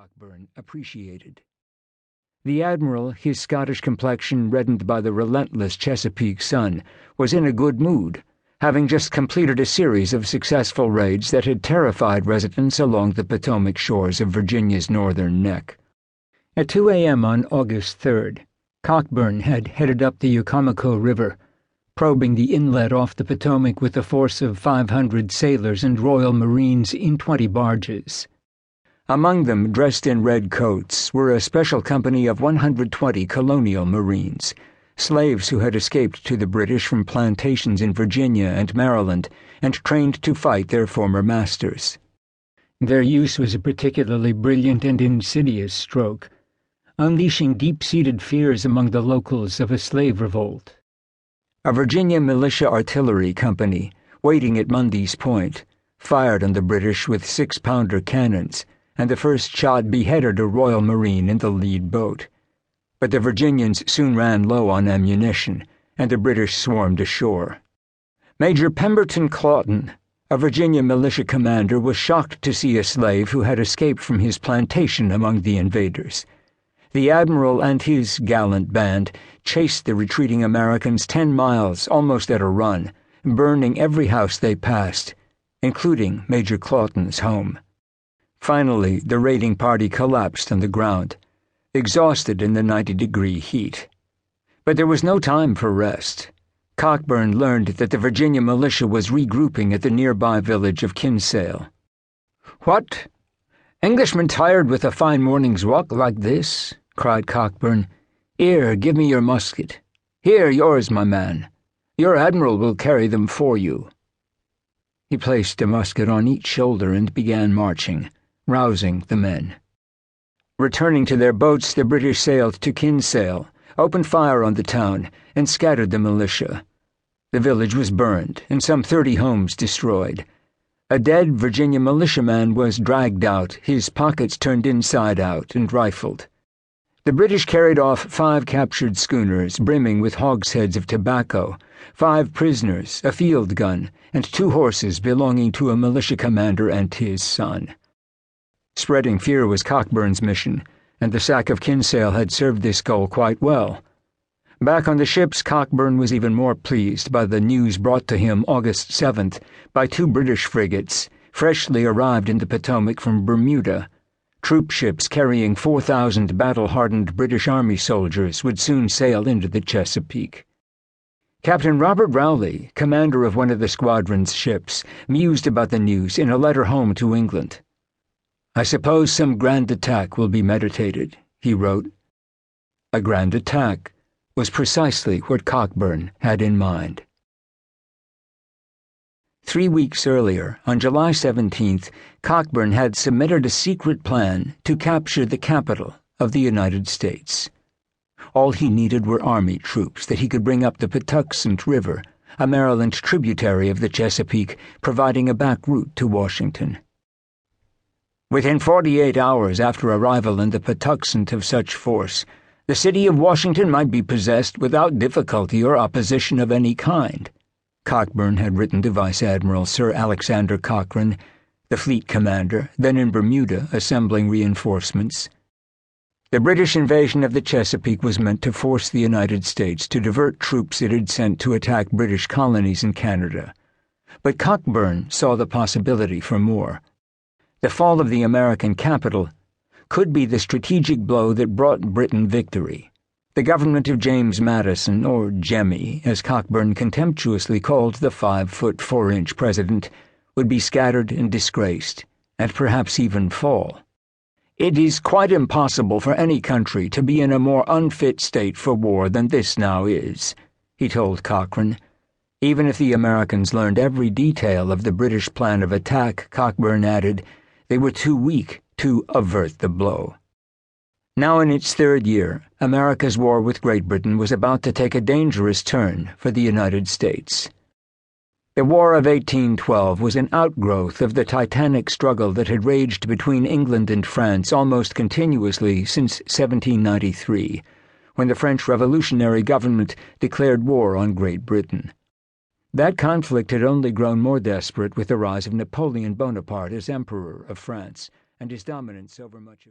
Cockburn appreciated. The admiral, his Scottish complexion reddened by the relentless Chesapeake sun, was in a good mood, having just completed a series of successful raids that had terrified residents along the Potomac shores of Virginia's northern neck. At 2 a.m. on August 3rd, Cockburn had headed up the Ucomaco River, probing the inlet off the Potomac with a force of 500 sailors and Royal Marines in 20 barges. Among them, dressed in red coats, were a special company of 120 colonial Marines, slaves who had escaped to the British from plantations in Virginia and Maryland and trained to fight their former masters. Their use was a particularly brilliant and insidious stroke, unleashing deep-seated fears among the locals of a slave revolt. A Virginia militia artillery company, waiting at Mundy's Point, fired on the British with 6-pounder cannons, and the first shot beheaded a Royal Marine in the lead boat. But the Virginians soon ran low on ammunition, and the British swarmed ashore. Major Pemberton Claughton, a Virginia militia commander, was shocked to see a slave who had escaped from his plantation among the invaders. The admiral and his gallant band chased the retreating Americans 10 miles almost at a run, burning every house they passed, including Major Claughton's home. Finally, the raiding party collapsed on the ground, exhausted in the 90-degree heat. But there was no time for rest. Cockburn learned that the Virginia militia was regrouping at the nearby village of Kinsale. "What? Englishmen tired with a fine morning's walk like this?" cried Cockburn. "Here, give me your musket. Here, yours, my man. Your admiral will carry them for you." He placed a musket on each shoulder and began marching, rousing the men. Returning to their boats, the British sailed to Kinsale, opened fire on the town, and scattered the militia. The village was burned, and some 30 homes destroyed. A dead Virginia militiaman was dragged out, his pockets turned inside out and rifled. The British carried off 5 captured schooners brimming with hogsheads of tobacco, 5 prisoners, a field gun, and 2 horses belonging to a militia commander and his son. Spreading fear was Cockburn's mission, and the sack of Kinsale had served this goal quite well. Back on the ships, Cockburn was even more pleased by the news brought to him August 7th by 2 British frigates, freshly arrived in the Potomac from Bermuda. Troop ships carrying 4,000 battle-hardened British Army soldiers would soon sail into the Chesapeake. Captain Robert Rowley, commander of one of the squadron's ships, mused about the news in a letter home to England. "I suppose some grand attack will be meditated," he wrote. A grand attack was precisely what Cockburn had in mind. 3 weeks earlier, on July 17th, Cockburn had submitted a secret plan to capture the capital of the United States. All he needed were army troops that he could bring up the Patuxent River, a Maryland tributary of the Chesapeake, providing a back route to Washington. Within 48 hours after arrival in the Patuxent of such force, the city of Washington might be possessed without difficulty or opposition of any kind, Cockburn had written to Vice Admiral Sir Alexander Cochrane, the fleet commander, then in Bermuda assembling reinforcements. The British invasion of the Chesapeake was meant to force the United States to divert troops it had sent to attack British colonies in Canada. But Cockburn saw the possibility for more. The fall of the American capital could be the strategic blow that brought Britain victory. The government of James Madison, or Jemmy, as Cockburn contemptuously called the 5-foot 4-inch president, would be scattered and disgraced, and perhaps even fall. "It is quite impossible for any country to be in a more unfit state for war than this now is," he told Cochrane. Even if the Americans learned every detail of the British plan of attack, Cockburn added, they were too weak to avert the blow. Now in its 3rd year, America's war with Great Britain was about to take a dangerous turn for the United States. The War of 1812 was an outgrowth of the titanic struggle that had raged between England and France almost continuously since 1793, when the French revolutionary government declared war on Great Britain. That conflict had only grown more desperate with the rise of Napoleon Bonaparte as Emperor of France and his dominance over much of